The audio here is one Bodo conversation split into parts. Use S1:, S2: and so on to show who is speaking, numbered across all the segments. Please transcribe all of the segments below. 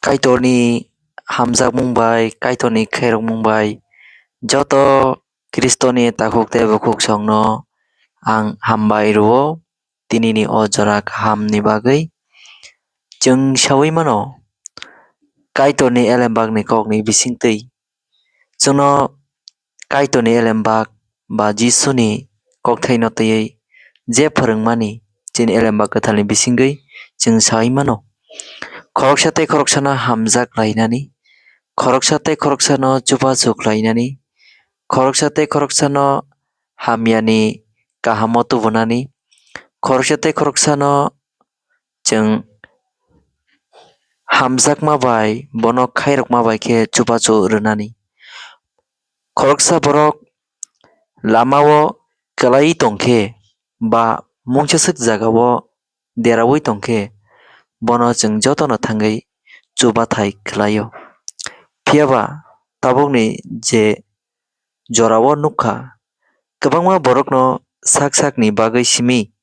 S1: Kaitorni hamjak mungbai kaitorni khairok mungbai joto Kristoni takuk tei bokuk songno ang hambai rwo tinini o jora kahamni bagwi chwng sawi mano. Kaitorni elembakni kokni bisingtwi chwngno kaitorni elembak ba Jisuni kokthai no twiwi je phwrwngmani chini elembak kwtalni bisingwi chwng sai mano. Khoroksa tei khoroksano hamjak lainani khoroksa tei khoroksano chubachu khlainani khoroksa tei khoroksano hamyani kaham o tubunani khoroksa tei khoroksano chwng hamjakma bai bono khairokma bai khe chubachu rwnani. Khoroksa borok lamao kwlaiwi tongkhe ba mungsaswk jagao deraui tongkhe bono chwng jotono thangwi chubathai khlaio. Phiyaba tabukni je jorao nukha kwbangma borokno sak sakni bagwi simi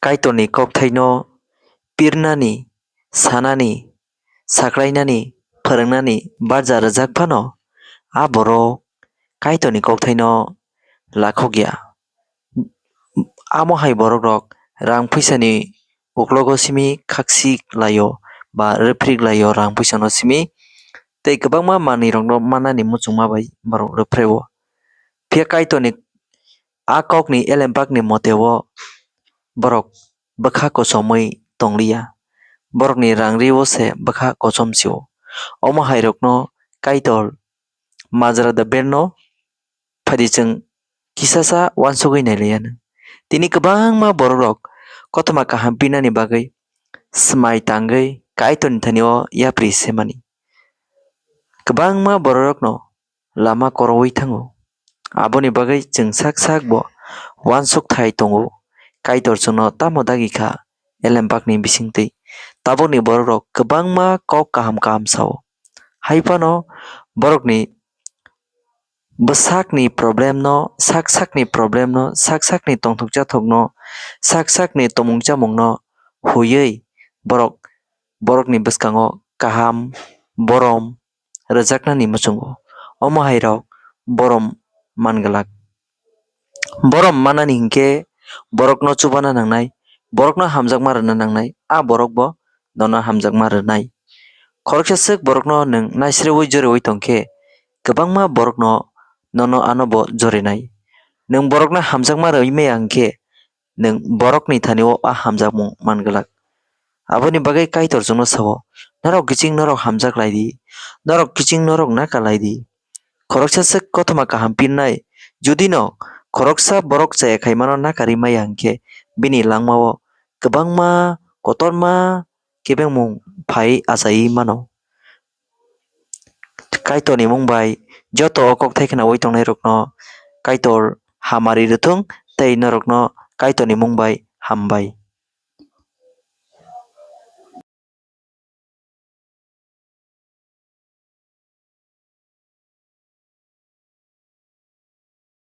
S1: kaitorni kokthai no pirnani sanani saklainani phwrwngnani barja rwjak phano aa borok kaitorni kokthai no lakhokya. Amo hai borok rok rang phaisani uklogo simi khakchi klaio ba rwphrik laio rang phaisa no simi tei kwbangma manwi rok no mannani muchungma bai borok rwphrai o. Phiya kaitorni aa kokni elembakni moteo borok bwkha kochomwi tongliya borokni rangriwo se bwkha kochom si o. Omo hai rok no kaitor majra band no phadi chwng kisasa uansukgwi nailaiya. Tini kwbangma borok rok kotorma kaham pinani bagwi swmai tangwi kaitorni thani o yapri semani. Kwbangma borok rok no lama koroui thango aboni bagwi chwng sak sak bo uansukthai tongo kaitor chwngno tamo dagi kha elembakni bisingtwi. Tabukni borok rok kwbangma kok kaham kaham sa o haifano borokni bwsakni problem no sak sakni problem no sak sakni tongthok jathok no sak sakni tomung chamung no huiwi borokni bwskango kaham borom rwjaknani muchungo. Omo hai rok borom manglak. Borom mannani hinkhe borokno chubana nangnai borokno hamjakma rwna nangnai aa borok bo nono hamjakma rwnai. Khoroksaswk borokno nwng naisirewui joriwui tongkhe kwbangma borokno nono ano bo jorinai. Nwng borokno hamjakma rwui maya hinkhe nwng borokni thani o aa hamjakmung manglak. Aboni bagwi kaitor chwngno sao norok kiching norok hamjaklai di norok kiching norok nakalai di. Khoroksaswk kotorma kaham pinnai judi no khoroksa borok chaya khaima no nakarwi maya hinkhe bini langmao kwbangma kotorma kibengmung phai achaiwi mano. Kaitorni mungbai joto o kokthai khwnawui tongnai rok no kaitor hamari rwthwng tei norok no kaitorni mungbai hambai.